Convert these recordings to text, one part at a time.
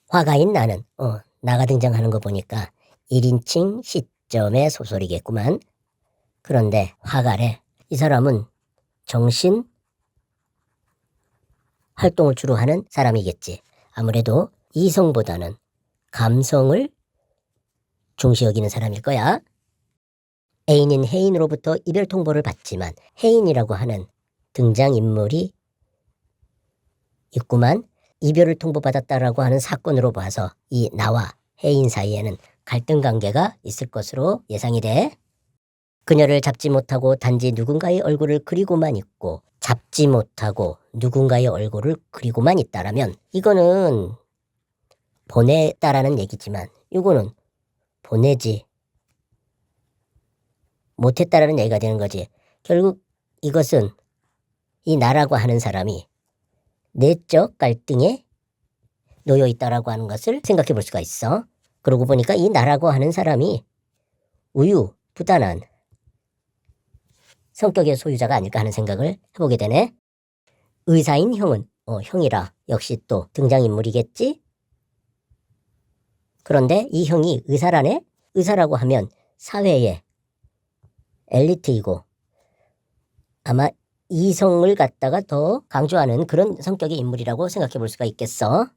화가인 나는 나가 등장하는 거 보니까 1인칭 시점의 소설이겠구만. 그런데 화가래. 이 사람은 정신 활동을 주로 하는 사람이겠지. 아무래도 이성보다는 감성을 중시 여기는 사람일 거야. 애인인 혜인으로부터 이별 통보를 받지만 혜인이라고 하는 등장인물이 있구만. 이별을 통보받았다라고 하는 사건으로 봐서 이 나와 혜인 사이에는 갈등 관계가 있을 것으로 예상이 돼. 그녀를 잡지 못하고 단지 누군가의 얼굴을 그리고만 있고 잡지 못하고 누군가의 얼굴을 그리고만 있다라면 이거는 보냈다라는 얘기지만 이거는 보내지 못했다라는 얘기가 되는 거지. 결국 이것은 이 나라고 하는 사람이 내적 갈등에 놓여 있다라고 하는 것을 생각해 볼 수가 있어. 그러고 보니까 이 나라고 하는 사람이 우유부단한 성격의 소유자가 아닐까 하는 생각을 해보게 되네. 의사인 형은 형이라 역시 또 등장인물이겠지. 그런데 이 형이 의사라네. 의사라고 하면 사회의 엘리트이고 아마 이성을 갖다가 더 강조하는 그런 성격의 인물이라고 생각해 볼 수가 있겠어.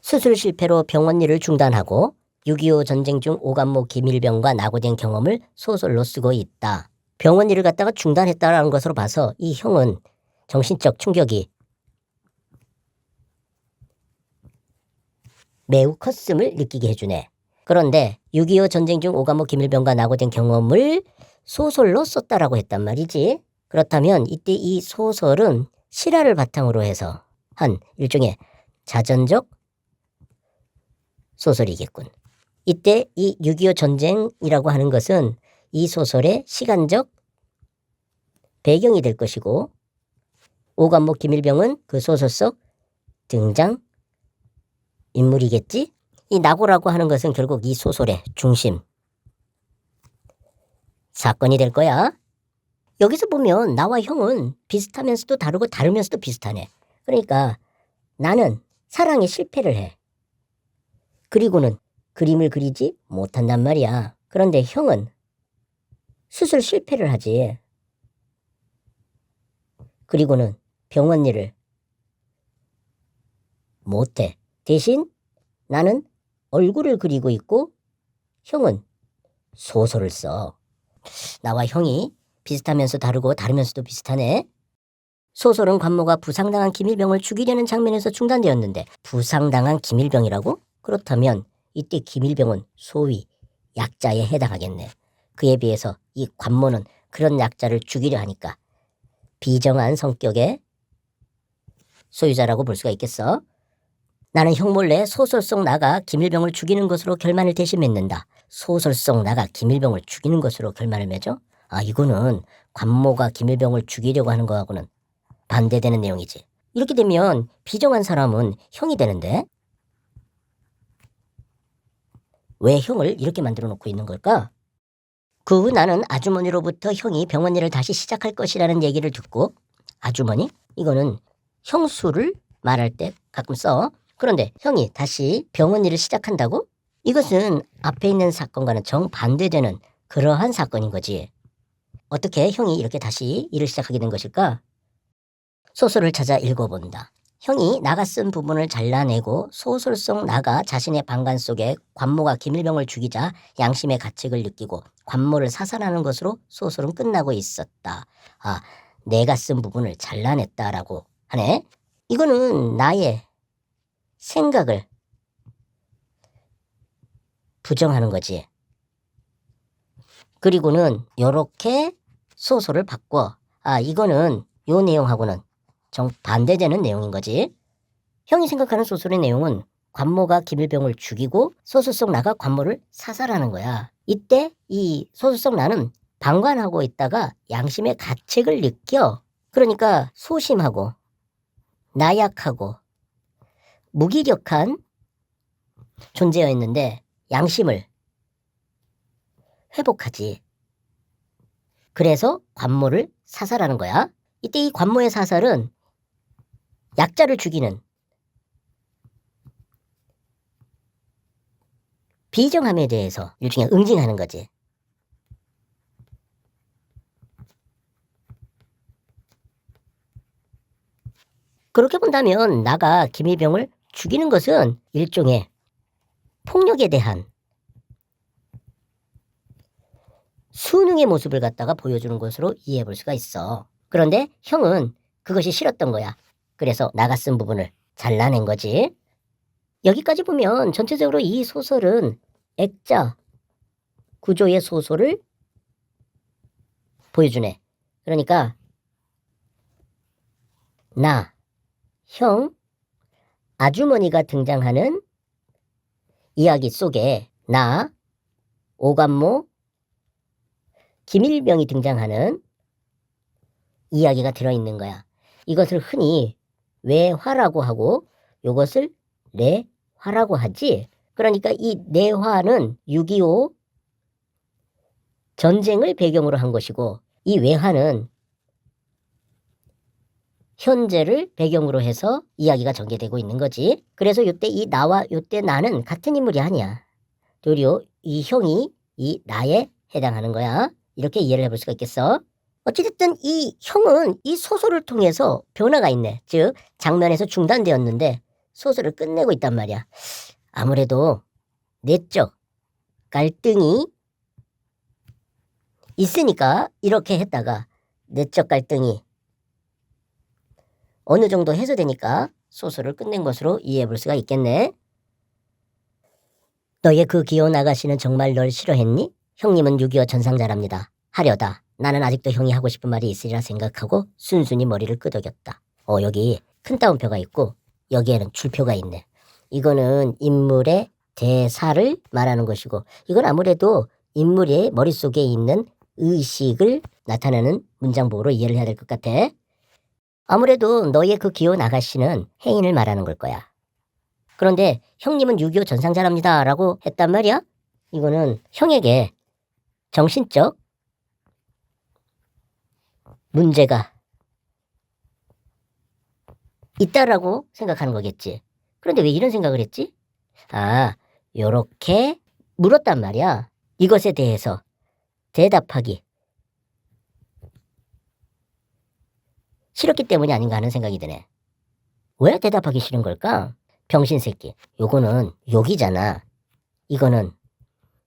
수술 실패로 병원 일을 중단하고 6.25 전쟁 중 오감모 기밀병과 낙오된 경험을 소설로 쓰고 있다. 병원 일을 갖다가 중단했다라는 것으로 봐서 이 형은 정신적 충격이 매우 컸음을 느끼게 해주네. 그런데 6.25 전쟁 중 오감모 기밀병과 낙오된 경험을 소설로 썼다라고 했단 말이지. 그렇다면 이때 이 소설은 실화를 바탕으로 해서 한 일종의 자전적 소설이겠군. 이때 이 6.25 전쟁이라고 하는 것은 이 소설의 시간적 배경이 될 것이고 오감모 기밀병은 그 소설 속 등장 인물이겠지. 이 낙오라고 하는 것은 결국 이 소설의 중심 사건이 될 거야. 여기서 보면 나와 형은 비슷하면서도 다르고 다르면서도 비슷하네. 그러니까 나는 사랑에 실패를 해. 그리고는 그림을 그리지 못한단 말이야. 그런데 형은 수술 실패를 하지. 그리고는 병원 일을 못해. 대신 나는 얼굴을 그리고 있고 형은 소설을 써. 나와 형이 비슷하면서 다르고 다르면서도 비슷하네. 소설은 관모가 부상당한 기밀병을 죽이려는 장면에서 중단되었는데 부상당한 기밀병이라고? 그렇다면 이때 기밀병은 소위 약자에 해당하겠네. 그에 비해서 이 관모는 그런 약자를 죽이려 하니까 비정한 성격의 소유자라고 볼 수가 있겠어. 나는 형 몰래 소설 속 나가 기밀병을 죽이는 것으로 결말을 대신맺는다. 소설 속 나가 기밀병을 죽이는 것으로 결말을 맺어? 이거는 관모가 기밀병을 죽이려고 하는 거하고는 반대되는 내용이지. 이렇게 되면 비정한 사람은 형이 되는데 왜 형을 이렇게 만들어 놓고 있는 걸까? 그 후 나는 아주머니로부터 형이 병원 일을 다시 시작할 것이라는 얘기를 듣고 아주머니? 이거는 형수를 말할 때 가끔 써. 그런데 형이 다시 병원 일을 시작한다고? 이것은 앞에 있는 사건과는 정반대되는 그러한 사건인 거지. 어떻게 형이 이렇게 다시 일을 시작하게 된 것일까? 소설을 찾아 읽어본다. 형이 나가 쓴 부분을 잘라내고 소설 속 나가 자신의 방관 속에 관모가 기밀병을 죽이자 양심의 가책을 느끼고 관모를 사살하는 것으로 소설은 끝나고 있었다. 내가 쓴 부분을 잘라냈다라고 하네. 이거는 나의 생각을 부정하는 거지. 그리고는 요렇게 소설을 바꿔. 이거는 요 내용하고는 정반대되는 내용인 거지. 형이 생각하는 소설의 내용은 관모가 기밀병을 죽이고 소설 속 나가 관모를 사살하는 거야. 이때 이 소설 속 나는 방관하고 있다가 양심의 가책을 느껴. 그러니까 소심하고 나약하고 무기력한 존재였는데 양심을 회복하지. 그래서 관모를 사살하는 거야. 이때 이 관모의 사살은 약자를 죽이는 비정함에 대해서 일종의 응징하는 거지. 그렇게 본다면 나가 김희병을 죽이는 것은 일종의 폭력에 대한 순응의 모습을 갖다가 보여주는 것으로 이해해 볼 수가 있어. 그런데 형은 그것이 싫었던 거야. 그래서 나가 쓴 부분을 잘라낸 거지. 여기까지 보면 전체적으로 이 소설은 액자 구조의 소설을 보여주네. 그러니까 나, 형, 아주머니가 등장하는 이야기 속에 나, 오감모, 김일병이 등장하는 이야기가 들어있는 거야. 이것을 흔히 외화라고 하고 이것을 내화라고 하지. 그러니까 이 내화는 6.25 전쟁을 배경으로 한 것이고 이 외화는 현재를 배경으로 해서 이야기가 전개되고 있는 거지. 그래서 이때 이 나와 이때 나는 같은 인물이 아니야. 도리어 이 형이 이 나에 해당하는 거야. 이렇게 이해를 해볼 수가 있겠어. 어찌됐든 이 형은 이 소설을 통해서 변화가 있네. 즉 장면에서 중단되었는데 소설을 끝내고 있단 말이야. 아무래도 내적 갈등이 있으니까 이렇게 했다가 내적 갈등이 어느 정도 해소되니까 소설을 끝낸 것으로 이해해 볼 수가 있겠네. 너의 그 귀여운 아가씨는 정말 널 싫어했니? 형님은 6.25 전상자랍니다. 하려다. 나는 아직도 형이 하고 싶은 말이 있으리라 생각하고 순순히 머리를 끄덕였다. 여기 큰 따옴표가 있고 여기에는 줄표가 있네. 이거는 인물의 대사를 말하는 것이고 이건 아무래도 인물의 머릿속에 있는 의식을 나타내는 문장보호로 이해를 해야 될 것 같아. 아무래도 너의 그 귀여운 아가씨는 혜인을 말하는 걸 거야. 그런데 형님은 6.25 전상자랍니다 라고 했단 말이야. 이거는 형에게 정신적 문제가 있다라고 생각하는 거겠지. 그런데 왜 이런 생각을 했지? 요렇게 물었단 말이야. 이것에 대해서 대답하기 싫었기 때문이 아닌가 하는 생각이 드네. 왜 대답하기 싫은 걸까? 병신 새끼. 요거는 욕이잖아. 이거는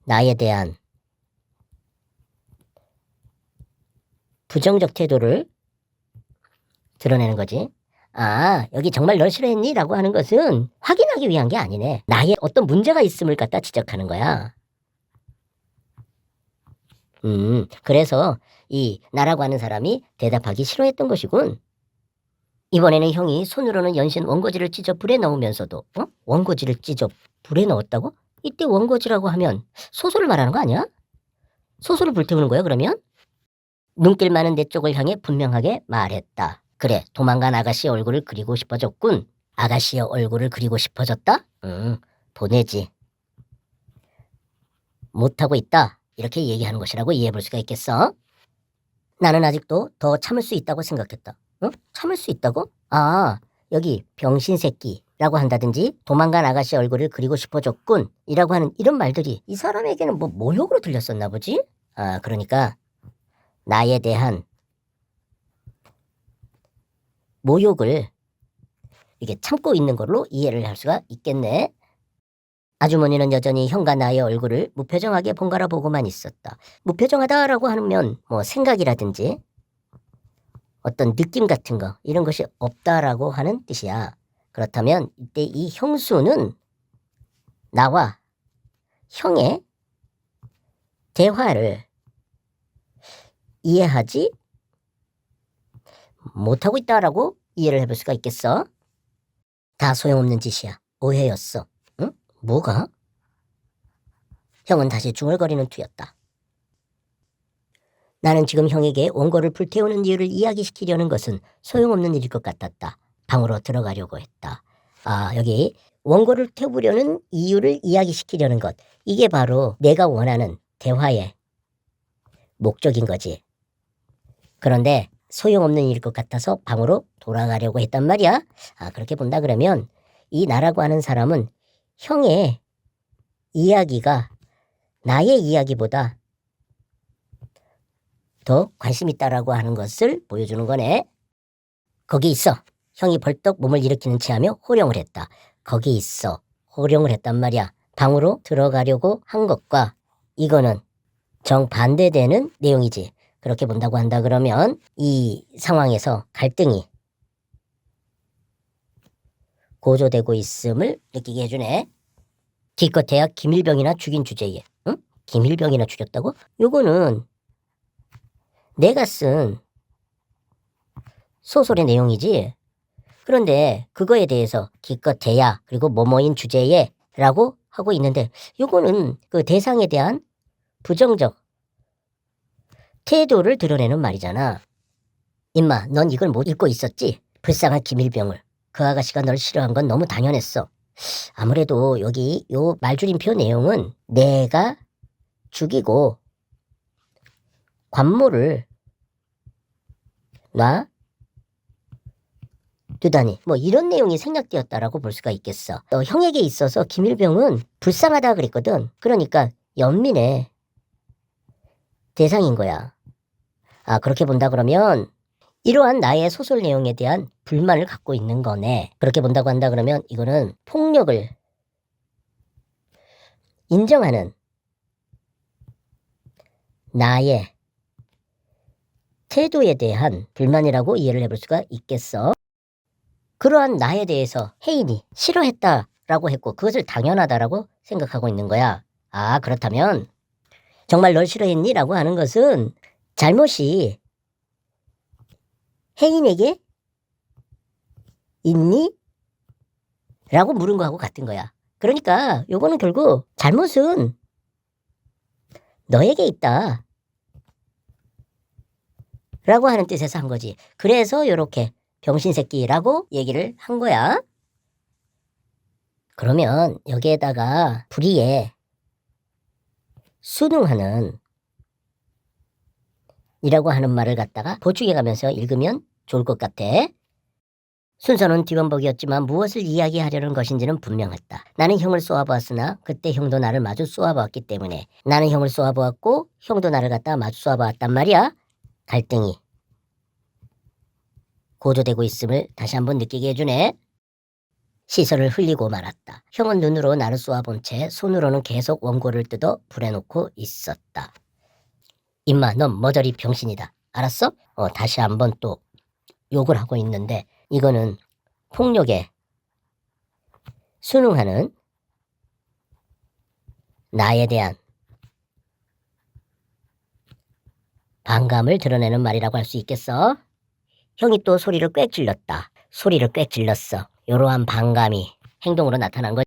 나에 대한 부정적 태도를 드러내는 거지. 여기 정말 널 싫어했니? 라고 하는 것은 확인하기 위한 게 아니네. 나의 어떤 문제가 있음을 갖다 지적하는 거야. 그래서 이 나라고 하는 사람이 대답하기 싫어했던 것이군. 이번에는 형이 손으로는 연신 원고지를 찢어 불에 넣으면서도 원고지를 찢어 불에 넣었다고? 이때 원고지라고 하면 소설을 말하는 거 아니야? 소설을 불태우는 거야 그러면? 눈길 많은 내 쪽을 향해 분명하게 말했다. 그래, 도망간 아가씨 얼굴을 그리고 싶어졌군. 아가씨의 얼굴을 그리고 싶어졌다? 보내지. 못하고 있다. 이렇게 얘기하는 것이라고 이해해 볼 수가 있겠어? 나는 아직도 더 참을 수 있다고 생각했다. 참을 수 있다고? 여기 병신 새끼라고 한다든지 도망간 아가씨 얼굴을 그리고 싶어졌군 이라고 하는 이런 말들이 이 사람에게는 뭐 모욕으로 들렸었나 보지? 그러니까 나에 대한 모욕을 이게 참고 있는 걸로 이해를 할 수가 있겠네. 아주머니는 여전히 형과 나의 얼굴을 무표정하게 번갈아 보고만 있었다. 무표정하다라고 하면 뭐 생각이라든지 어떤 느낌 같은 거 이런 것이 없다라고 하는 뜻이야. 그렇다면 이때 이 형수는 나와 형의 대화를 이해하지 못하고 있다라고 이해를 해볼 수가 있겠어? 다 소용없는 짓이야. 오해였어. 응? 뭐가? 형은 다시 중얼거리는 투였다. 나는 지금 형에게 원고를 불태우는 이유를 이야기시키려는 것은 소용없는 일일 것 같았다. 방으로 들어가려고 했다. 여기 원고를 태우려는 이유를 이야기시키려는 것. 이게 바로 내가 원하는 대화의 목적인 거지. 그런데 소용없는 일일 것 같아서 방으로 돌아가려고 했단 말이야. 그렇게 본다 그러면 이 나라고 하는 사람은 형의 이야기가 나의 이야기보다 더 관심 있다라고 하는 것을 보여주는 거네. 거기 있어. 형이 벌떡 몸을 일으키는 체하며 호령을 했다. 거기 있어. 호령을 했단 말이야. 방으로 들어가려고 한 것과 이거는 정반대되는 내용이지. 그렇게 본다고 한다 그러면 이 상황에서 갈등이 고조되고 있음을 느끼게 해주네. 기껏해야 김일병이나 죽인 주제에, 응? 김일병이나 죽였다고? 요거는 내가 쓴 소설의 내용이지. 그런데 그거에 대해서 기껏해야 그리고 뭐뭐인 주제에 라고 하고 있는데 요거는 그 대상에 대한 부정적 태도를 드러내는 말이잖아. 임마, 넌 이걸 못 읽고 있었지? 불쌍한 김일병을. 그 아가씨가 널 싫어한 건 너무 당연했어. 아무래도 여기 요 말줄임표 내용은 내가 죽이고 관모를 놔 두다니 뭐 이런 내용이 생략되었다라고 볼 수가 있겠어. 형에게 있어서 김일병은 불쌍하다 그랬거든. 그러니까 연민의 대상인 거야. 아, 그렇게 본다 그러면 이러한 나의 소설 내용에 대한 불만을 갖고 있는 거네. 그렇게 본다고 한다 그러면 이거는 폭력을 인정하는 나의 태도에 대한 불만이라고 이해를 해볼 수가 있겠어. 그러한 나에 대해서 혜인이 싫어했다라고 했고 그것을 당연하다라고 생각하고 있는 거야. 아, 그렇다면 정말 널 싫어했니? 라고 하는 것은 잘못이 혜인에게 있니? 라고 물은 거하고 같은 거야. 그러니까 요거는 결국 잘못은 너에게 있다 라고 하는 뜻에서 한 거지. 그래서 요렇게 병신새끼라고 얘기를 한 거야. 그러면 여기에다가 불의에 순응하는 이라고 하는 말을 갖다가 보충해 가면서 읽으면 좋을 것 같아. 순서는 뒤범벅이었지만 무엇을 이야기하려는 것인지는 분명했다. 나는 형을 쏘아보았으나 그때 형도 나를 마주 쏘아보았기 때문에 나는 형을 쏘아보았고 형도 나를 갖다 마주 쏘아보았단 말이야. 갈등이 고조되고 있음을 다시 한번 느끼게 해주네. 시선을 흘리고 말았다. 형은 눈으로 나를 쏘아본 채 손으로는 계속 원고를 뜯어 불에 놓고 있었다. 임마, 넌 머저리 병신이다. 알았어? 다시 한번 또 욕을 하고 있는데 이거는 폭력에 순응하는 나에 대한 반감을 드러내는 말이라고 할 수 있겠어? 형이 또 소리를 꽥 질렀다. 소리를 꽥 질렀어. 이러한 반감이 행동으로 나타난 거지.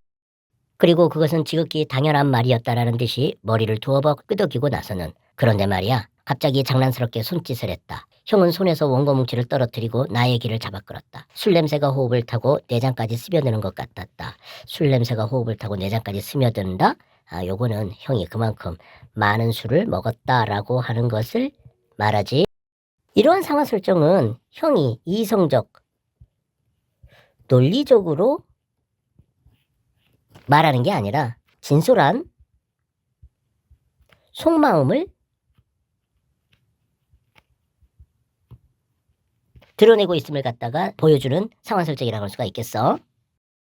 그리고 그것은 지극히 당연한 말이었다라는 듯이 머리를 두어 번 끄덕이고 나서는 그런데 말이야. 갑자기 장난스럽게 손짓을 했다. 형은 손에서 원고 뭉치를 떨어뜨리고 나의 귀를 잡아 끌었다. 술 냄새가 호흡을 타고 내장까지 스며드는 것 같았다. 술 냄새가 호흡을 타고 내장까지 스며든다? 아, 요거는 형이 그만큼 많은 술을 먹었다라고 하는 것을 말하지. 이러한 상황 설정은 형이 이성적, 논리적으로 말하는 게 아니라 진솔한 속마음을 드러내고 있음을 갖다가 보여주는 상황 설정이라고 할 수가 있겠어.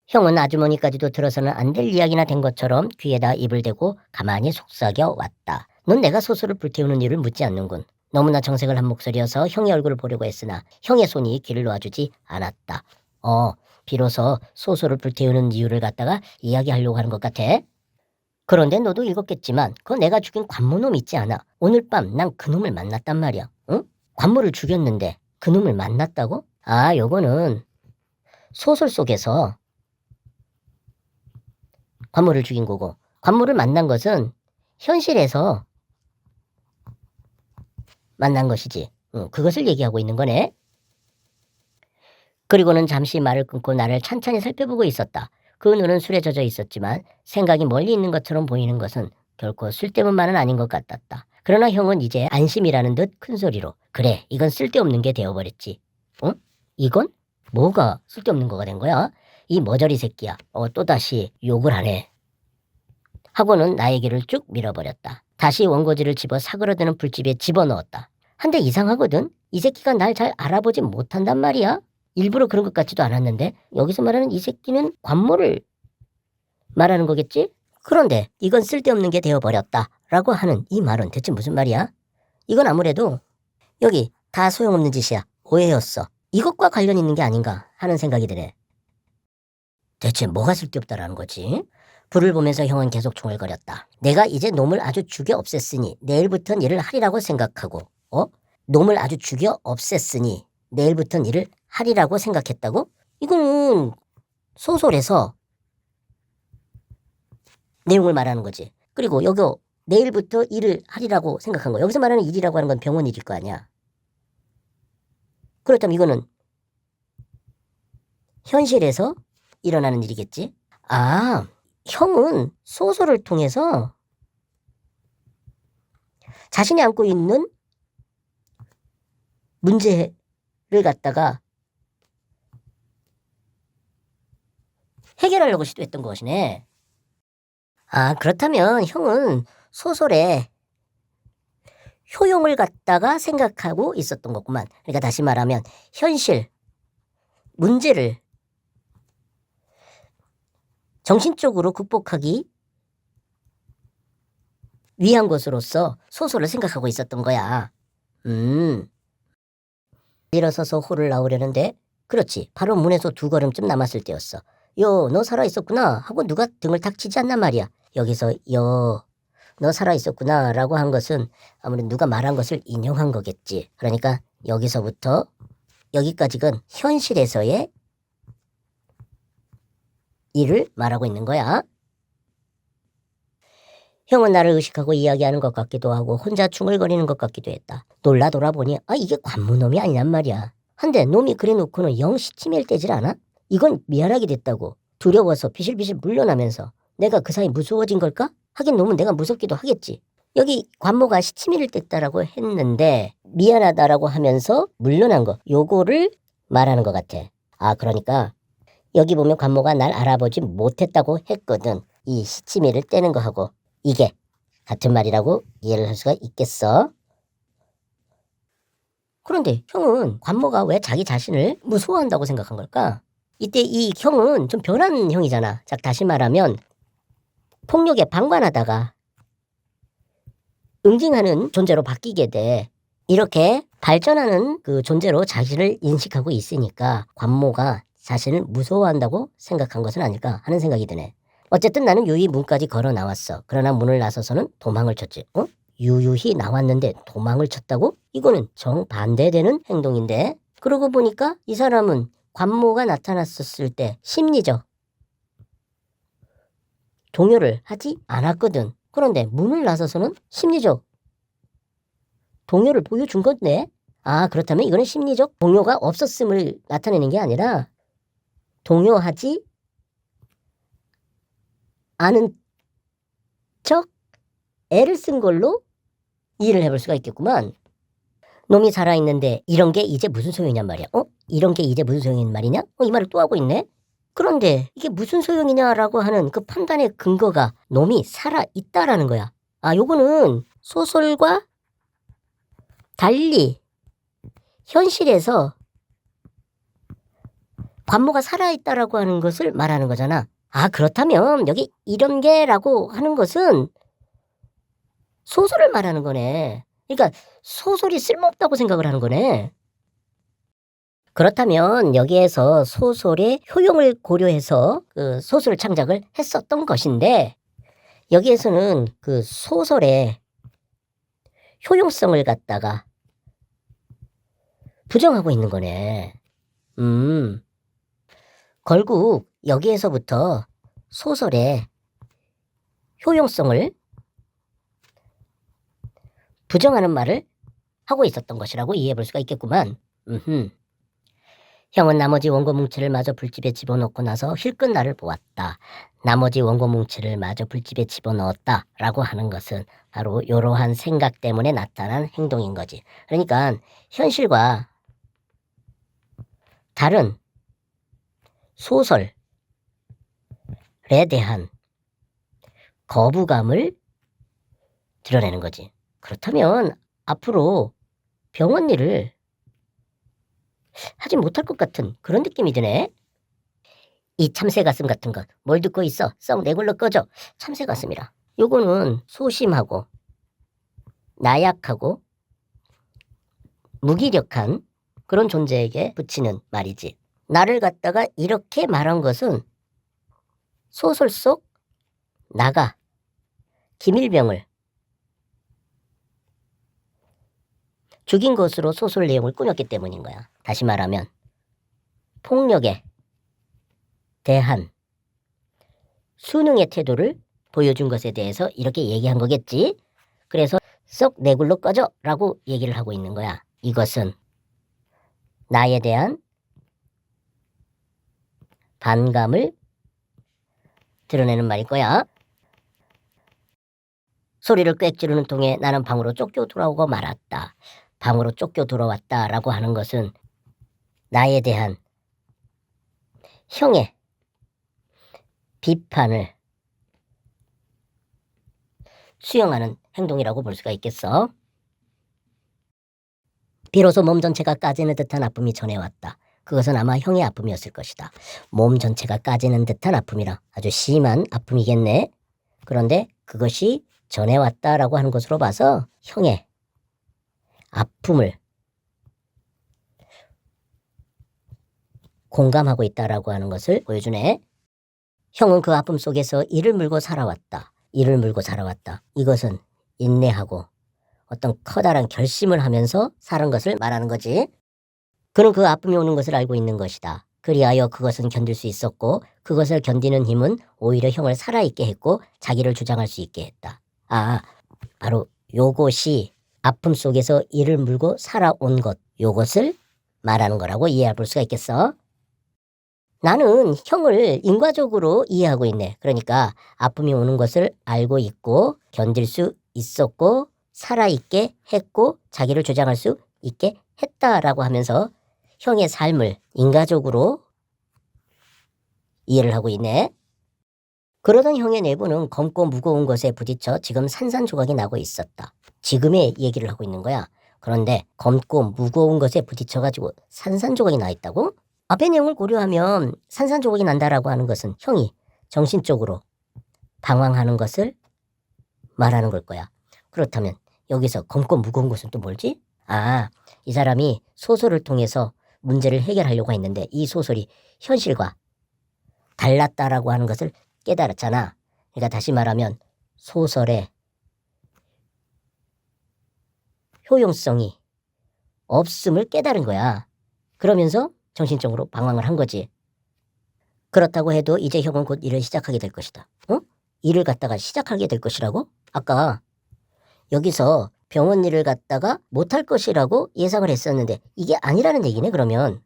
형은 아주머니까지도 들어서는 안 될 이야기나 된 것처럼 귀에다 입을 대고 가만히 속삭여 왔다. 넌 내가 소설을 불태우는 이유를 묻지 않는군. 너무나 정색을 한 목소리여서 형의 얼굴을 보려고 했으나 형의 손이 귀를 놓아주지 않았다. 비로소 소설을 불태우는 이유를 갖다가 이야기하려고 하는 것 같아. 그런데 너도 읽었겠지만 그거 내가 죽인 관모놈 있지 않아. 오늘 밤 난 그놈을 만났단 말이야. 응? 관모를 죽였는데 그놈을 만났다고? 아, 요거는 소설 속에서 관모를 죽인 거고 관모를 만난 것은 현실에서 만난 것이지. 그것을 얘기하고 있는 거네. 그리고는 잠시 말을 끊고 나를 찬찬히 살펴보고 있었다. 그 눈은 술에 젖어 있었지만 생각이 멀리 있는 것처럼 보이는 것은 결코 술 때문만은 아닌 것 같았다. 그러나 형은 이제 안심이라는 듯 큰 소리로 그래, 이건 쓸데없는 게 되어버렸지. 이건? 뭐가 쓸데없는 거가 된 거야? 이 머저리 새끼야. 또다시 욕을 하네. 하고는 나에게를 쭉 밀어버렸다. 다시 원고지를 집어 사그러드는 불집에 집어넣었다. 한데 이상하거든. 이 새끼가 날 잘 알아보지 못한단 말이야. 일부러 그런 것 같지도 않았는데 여기서 말하는 이 새끼는 관모를 말하는 거겠지? 그런데 이건 쓸데없는 게 되어버렸다 라고 하는 이 말은 대체 무슨 말이야? 이건 아무래도 여기 다 소용없는 짓이야. 오해였어. 이것과 관련 있는 게 아닌가 하는 생각이 드네. 대체 뭐가 쓸데없다라는 거지? 불을 보면서 형은 계속 중얼거렸다. 내가 이제 놈을 아주 죽여 없앴으니 내일부턴 일을 하리라고 생각하고 놈을 아주 죽여 없앴으니 내일부턴 일을 하리라고 생각했다고? 이거는 소설에서 내용을 말하는 거지. 그리고 여기 내일부터 일을 하리라고 생각한 거. 여기서 말하는 일이라고 하는 건 병원 일일 거 아니야. 그렇다면 이거는 현실에서 일어나는 일이겠지? 아, 형은 소설을 통해서 자신이 안고 있는 문제를 갖다가 해결하려고 시도했던 것이네. 아, 그렇다면 형은 소설의 효용을 갖다가 생각하고 있었던 거구만. 그러니까 다시 말하면 현실, 문제를 정신적으로 극복하기 위한 것으로서 소설을 생각하고 있었던 거야. 일어서서 홀을 나오려는데 그렇지. 바로 문에서 2걸음쯤 남았을 때였어. 요, 너 살아있었구나 하고 누가 등을 탁 치지 않단 말이야. 여기서 너 살아있었구나 라고 한 것은 아무래도 누가 말한 것을 인용한 거겠지. 그러니까 여기서부터 여기까지는 현실에서의 일을 말하고 있는 거야. 형은 나를 의식하고 이야기하는 것 같기도 하고 혼자 중얼거리는 것 같기도 했다. 놀라 돌아보니 이게 관무놈이 아니란 말이야. 한데 놈이 그래놓고는 영 시치미를 떼질 않아? 이건 미안하게 됐다고 두려워서 비실비실 물러나면서 내가 그 사이 무서워진 걸까? 하긴 놈은 내가 무섭기도 하겠지. 여기 관모가 시치미를 뗐다라고 했는데 미안하다라고 하면서 물러난 거 요거를 말하는 것 같아. 그러니까 여기 보면 관모가 날 알아보지 못했다고 했거든. 이 시치미를 떼는 거하고 이게 같은 말이라고 이해를 할 수가 있겠어. 그런데 형은 관모가 왜 자기 자신을 무서워한다고 생각한 걸까? 이때 이 형은 좀 변한 형이잖아. 자, 다시 말하면 폭력에 방관하다가 응징하는 존재로 바뀌게 돼. 이렇게 발전하는 그 존재로 자신을 인식하고 있으니까 관모가 자신을 무서워한다고 생각한 것은 아닐까 하는 생각이 드네. 어쨌든 나는 유유히 문까지 걸어 나왔어. 그러나 문을 나서서는 도망을 쳤지. 유유히 나왔는데 도망을 쳤다고? 이거는 정반대되는 행동인데. 그러고 보니까 이 사람은 관모가 나타났었을 때 심리적 동요를 하지 않았거든. 그런데 문을 나서서는 심리적 동요를 보여준 건데. 그렇다면 이거는 심리적 동요가 없었음을 나타내는 게 아니라 동요하지 않은 척 애를 쓴 걸로 이해를 해볼 수가 있겠구만. 놈이 살아있는데 이런 게 이제 무슨 소용이냔 말이야. 이런 게 이제 무슨 소용인 말이냐? 이 말을 또 하고 있네. 그런데 이게 무슨 소용이냐라고 하는 그 판단의 근거가 놈이 살아있다라는 거야. 요거는 소설과 달리 현실에서 관모가 살아있다라고 하는 것을 말하는 거잖아. 그렇다면 여기 이런 게라고 하는 것은 소설을 말하는 거네. 그러니까 소설이 쓸모없다고 생각을 하는 거네. 그렇다면 여기에서 소설의 효용을 고려해서 그 소설을 창작을 했었던 것인데 여기에서는 그 소설의 효용성을 갖다가 부정하고 있는 거네. 결국 여기에서부터 소설의 효용성을 부정하는 말을 하고 있었던 것이라고 이해해 볼 수가 있겠구만. 형은 나머지 원고 뭉치를 마저 불집에 집어넣고 나서 힐끗 나를 보았다. 나머지 원고 뭉치를 마저 불집에 집어넣었다 라고 하는 것은 바로 이러한 생각 때문에 나타난 행동인 거지. 그러니까 현실과 다른 소설에 대한 거부감을 드러내는 거지. 그렇다면 앞으로 병원 일을 하지 못할 것 같은 그런 느낌이 드네. 이 참새 가슴 같은 것 뭘 듣고 있어? 썩 내굴러 꺼져. 참새 가슴이라. 요거는 소심하고 나약하고 무기력한 그런 존재에게 붙이는 말이지. 나를 갖다가 이렇게 말한 것은 소설 속 나가 김일병을 죽인 것으로 소설 내용을 꾸몄기 때문인 거야. 다시 말하면 폭력에 대한 순응의 태도를 보여준 것에 대해서 이렇게 얘기한 거겠지. 그래서 썩 내굴러 꺼져 라고 얘기를 하고 있는 거야. 이것은 나에 대한 반감을 드러내는 말일 거야. 소리를 꽥 지르는 통에 나는 방으로 쫓겨 돌아오고 말았다. 방으로 쫓겨 돌아왔다 라고 하는 것은 나에 대한 형의 비판을 수용하는 행동이라고 볼 수가 있겠어. 비로소 몸 전체가 까지는 듯한 아픔이 전해왔다. 그것은 아마 형의 아픔이었을 것이다. 몸 전체가 까지는 듯한 아픔이라 아주 심한 아픔이겠네. 그런데 그것이 전해왔다라고 하는 것으로 봐서 형의 아픔을 공감하고 있다라고 하는 것을 보여주네. 형은 그 아픔 속에서 이를 물고 살아왔다. 이를 물고 살아왔다. 이것은 인내하고 어떤 커다란 결심을 하면서 사는 것을 말하는 거지. 그는 그 아픔이 오는 것을 알고 있는 것이다. 그리하여 그것은 견딜 수 있었고 그것을 견디는 힘은 오히려 형을 살아있게 했고 자기를 주장할 수 있게 했다. 바로 요것이 아픔 속에서 이를 물고 살아온 것, 요것을 말하는 거라고 이해할 수가 있겠어. 나는 형을 인과적으로 이해하고 있네. 그러니까 아픔이 오는 것을 알고 있고 견딜 수 있었고 살아있게 했고 자기를 주장할 수 있게 했다라고 하면서 형의 삶을 인과적으로 이해를 하고 있네. 그러던 형의 내부는 검고 무거운 것에 부딪혀 지금 산산조각이 나고 있었다. 지금의 얘기를 하고 있는 거야. 그런데 검고 무거운 것에 부딪혀가지고 산산조각이 나 있다고? 앞의 내용을 고려하면 산산조각이 난다라고 하는 것은 형이 정신적으로 방황하는 것을 말하는 걸 거야. 그렇다면 여기서 검고 무거운 것은 또 뭘지? 이 사람이 소설을 통해서 문제를 해결하려고 했는데 이 소설이 현실과 달랐다라고 하는 것을 깨달았잖아. 그러니까 다시 말하면 소설의 효용성이 없음을 깨달은 거야. 그러면서 정신적으로 방황을 한 거지. 그렇다고 해도 이제 형은 곧 일을 시작하게 될 것이다. 일을 갖다가 시작하게 될 것이라고? 아까 여기서 병원 일을 갖다가 못할 것이라고 예상을 했었는데 이게 아니라는 얘기네 그러면.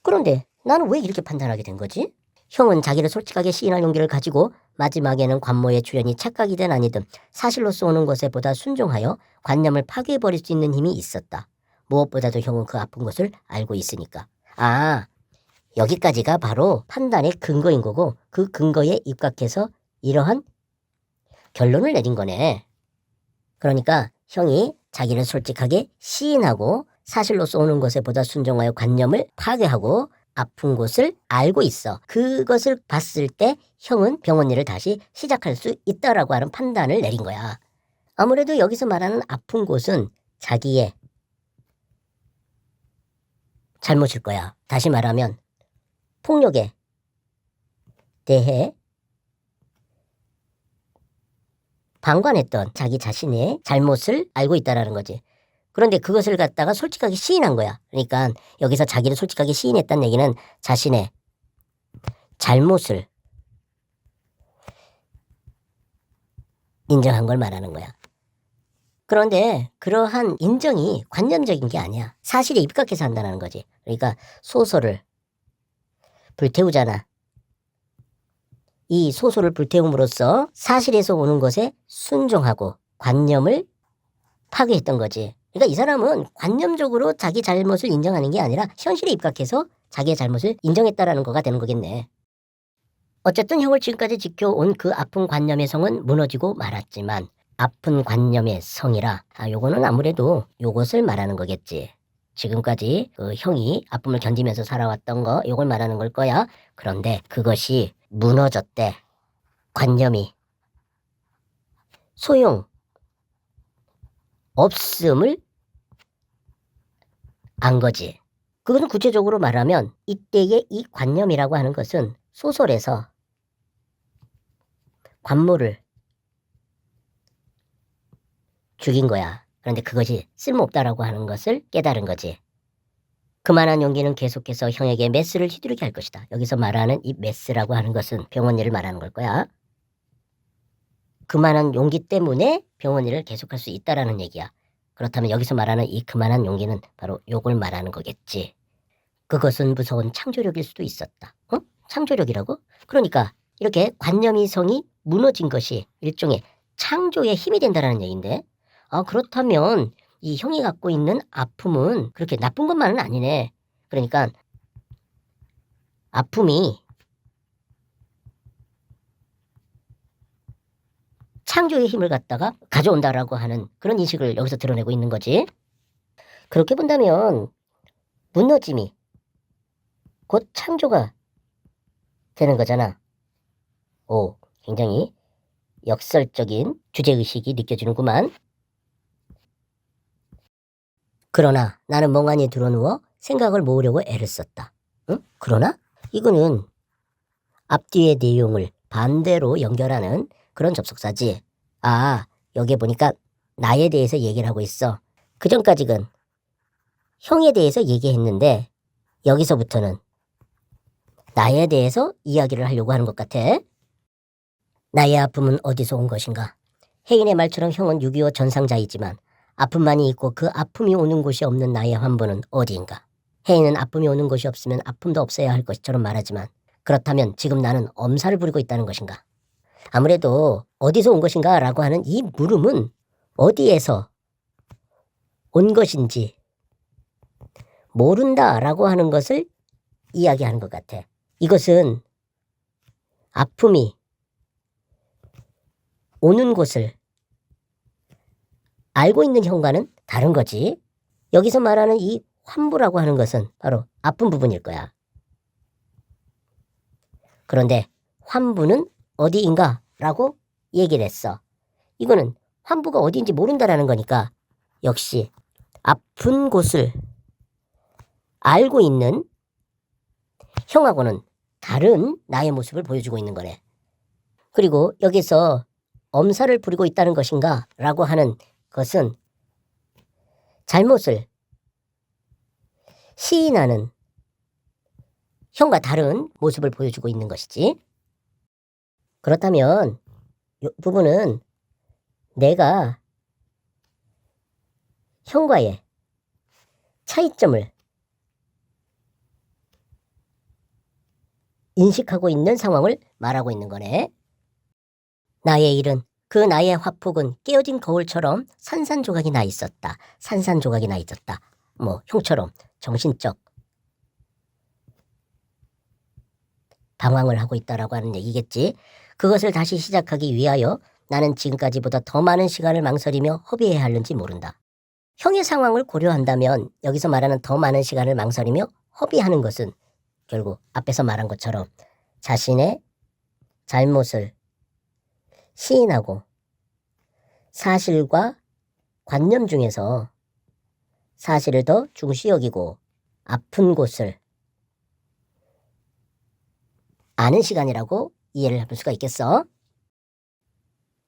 그런데 나는 왜 이렇게 판단하게 된 거지? 형은 자기를 솔직하게 시인할 용기를 가지고 마지막에는 관모의 주연이 착각이든 아니든 사실로서 오는 것에 보다 순종하여 관념을 파괴해버릴 수 있는 힘이 있었다. 무엇보다도 형은 그 아픈 것을 알고 있으니까. 여기까지가 바로 판단의 근거인 거고 그 근거에 입각해서 이러한 결론을 내린 거네. 그러니까 형이 자기를 솔직하게 시인하고 사실로서 오는 것에 보다 순종하여 관념을 파괴하고 아픈 곳을 알고 있어. 그것을 봤을 때 형은 병원 일을 다시 시작할 수 있다라고 하는 판단을 내린 거야. 아무래도 여기서 말하는 아픈 곳은 자기의 잘못일 거야. 다시 말하면 폭력에 대해 방관했던 자기 자신의 잘못을 알고 있다라는 거지. 그런데 그것을 갖다가 솔직하게 시인한 거야. 그러니까 여기서 자기를 솔직하게 시인했다는 얘기는 자신의 잘못을 인정한 걸 말하는 거야. 그런데 그러한 인정이 관념적인 게 아니야. 사실에 입각해서 한다는 거지. 그러니까 소설을 불태우잖아. 이 소설을 불태움으로써 사실에서 오는 것에 순종하고 관념을 파괴했던 거지. 그러니까 이 사람은 관념적으로 자기 잘못을 인정하는 게 아니라 현실에 입각해서 자기의 잘못을 인정했다라는 거가 되는 거겠네. 어쨌든 형을 지금까지 지켜온 그 아픈 관념의 성은 무너지고 말았지만 아픈 관념의 성이라 요거는 아무래도 요것을 말하는 거겠지. 지금까지 그 형이 아픔을 견디면서 살아왔던 거 요걸 말하는 걸 거야. 그런데 그것이 무너졌대. 관념이 소용 없음을 안 거지. 그것은 구체적으로 말하면 이때의 이 관념이라고 하는 것은 소설에서 관모를 죽인 거야. 그런데 그것이 쓸모없다라고 하는 것을 깨달은 거지. 그만한 용기는 계속해서 형에게 메스를 휘두르게 할 것이다. 여기서 말하는 이 메스라고 하는 것은 병원 일을 말하는 걸 거야. 그만한 용기 때문에 병원 일을 계속할 수 있다라는 얘기야. 그렇다면 여기서 말하는 이 그만한 용기는 바로 요걸 말하는 거겠지. 그것은 무서운 창조력일 수도 있었다. 창조력이라고? 그러니까 이렇게 관념이성이 무너진 것이 일종의 창조의 힘이 된다는 얘기인데 그렇다면 이 형이 갖고 있는 아픔은 그렇게 나쁜 것만은 아니네. 그러니까 아픔이 창조의 힘을 갖다가 가져온다라고 하는 그런 인식을 여기서 드러내고 있는 거지. 그렇게 본다면 무너짐이 곧 창조가 되는 거잖아. 오, 굉장히 역설적인 주제의식이 느껴지는구만. 그러나 나는 멍하니 드러누워 생각을 모으려고 애를 썼다. 응? 그러나 이거는 앞뒤의 내용을 반대로 연결하는 그런 접속사지. 여기에 보니까 나에 대해서 얘기를 하고 있어. 그전까지는 형에 대해서 얘기했는데 여기서부터는 나에 대해서 이야기를 하려고 하는 것 같아. 나의 아픔은 어디서 온 것인가? 혜인의 말처럼 형은 6.25 전상자이지만 아픔만이 있고 그 아픔이 오는 곳이 없는 나의 환부는 어디인가? 혜인은 아픔이 오는 곳이 없으면 아픔도 없어야 할 것처럼 말하지만 그렇다면 지금 나는 엄살을 부리고 있다는 것인가? 아무래도 어디서 온 것인가 라고 하는 이 물음은 어디에서 온 것인지 모른다라고 하는 것을 이야기하는 것 같아. 이것은 아픔이 오는 곳을 알고 있는 형과는 다른 거지. 여기서 말하는 이 환부라고 하는 것은 바로 아픈 부분일 거야. 그런데 환부는 어디인가 라고 얘기를 했어. 이거는 환부가 어디인지 모른다라는 거니까 역시 아픈 곳을 알고 있는 형하고는 다른 나의 모습을 보여주고 있는 거네. 그리고 여기서 엄살을 부리고 있다는 것인가 라고 하는 것은 잘못을 시인하는 형과 다른 모습을 보여주고 있는 것이지. 그렇다면 이 부분은 내가 형과의 차이점을 인식하고 있는 상황을 말하고 있는 거네. 나의 일은 그 나의 화폭은 깨어진 거울처럼 산산조각이 나 있었다. 산산조각이 나 있었다. 뭐 형처럼 정신적 방황을 하고 있다라고 하는 얘기겠지. 그것을 다시 시작하기 위하여 나는 지금까지보다 더 많은 시간을 망설이며 허비해야 하는지 모른다. 형의 상황을 고려한다면 여기서 말하는 더 많은 시간을 망설이며 허비하는 것은 결국 앞에서 말한 것처럼 자신의 잘못을 시인하고 사실과 관념 중에서 사실을 더 중시 여기고 아픈 곳을 아는 시간이라고 이해를 해볼 수가 있겠어.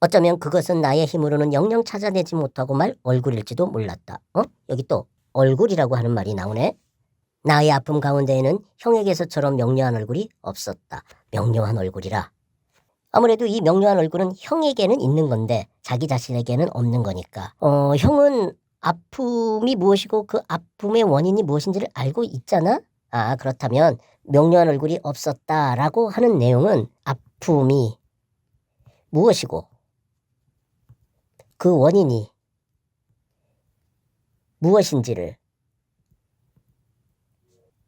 어쩌면 그것은 나의 힘으로는 영영 찾아내지 못하고 말 얼굴일지도 몰랐다. 여기 또 얼굴이라고 하는 말이 나오네. 나의 아픔 가운데에는 형에게서처럼 명료한 얼굴이 없었다. 명료한 얼굴이라. 아무래도 이 명료한 얼굴은 형에게는 있는 건데 자기 자신에게는 없는 거니까. 형은 아픔이 무엇이고 그 아픔의 원인이 무엇인지를 알고 있잖아? 그렇다면 명료한 얼굴이 없었다라고 하는 내용은 아픔이 무엇이고 그 원인이 무엇인지를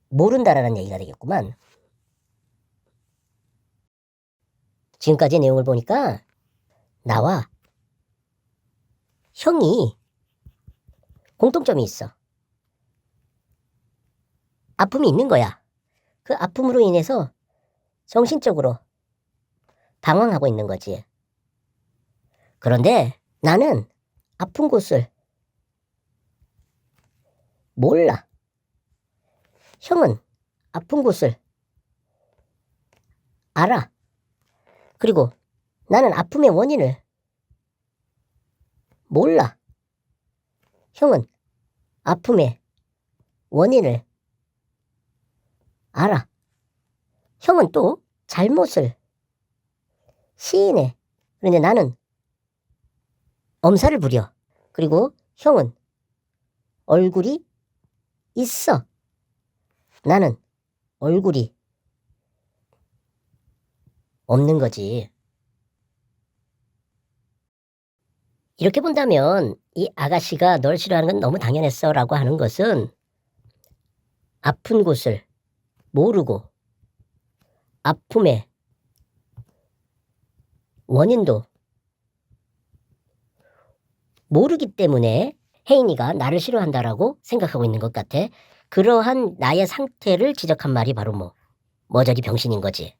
모른다라는 얘기가 되겠구만. 지금까지 내용을 보니까 나와 형이 공통점이 있어. 아픔이 있는 거야. 그 아픔으로 인해서 정신적으로 방황하고 있는 거지. 그런데 나는 아픈 곳을 몰라. 형은 아픈 곳을 알아. 그리고 나는 아픔의 원인을 몰라. 형은 아픔의 원인을 알아. 형은 또 잘못을 시인해. 그런데 나는 엄살을 부려. 그리고 형은 얼굴이 있어. 나는 얼굴이 없는 거지. 이렇게 본다면 이 아가씨가 널 싫어하는 건 너무 당연했어 라고 하는 것은 아픈 곳을 모르고 아픔의 원인도 모르기 때문에 혜인이가 나를 싫어한다라고 생각하고 있는 것 같아. 그러한 나의 상태를 지적한 말이 바로 머저리 병신인 거지.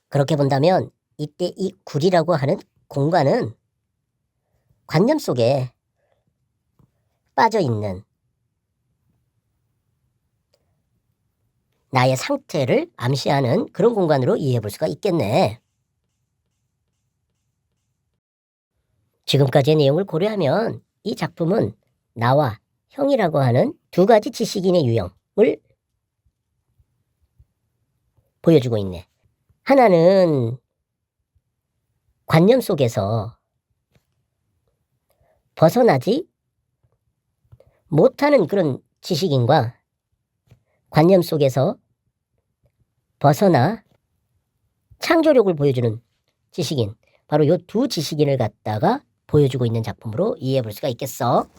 그렇게 본다면 이때 이 굴이라고 하는 공간은 관념 속에 빠져있는 나의 상태를 암시하는 그런 공간으로 이해해 볼 수가 있겠네. 지금까지의 내용을 고려하면 이 작품은 나와 형이라고 하는 두 가지 지식인의 유형을 보여주고 있네. 하나는 관념 속에서 벗어나지 못하는 그런 지식인과 관념 속에서 벗어나 창조력을 보여주는 지식인, 바로 이 두 지식인을 갖다가 보여주고 있는 작품으로 이해해 볼 수가 있겠어.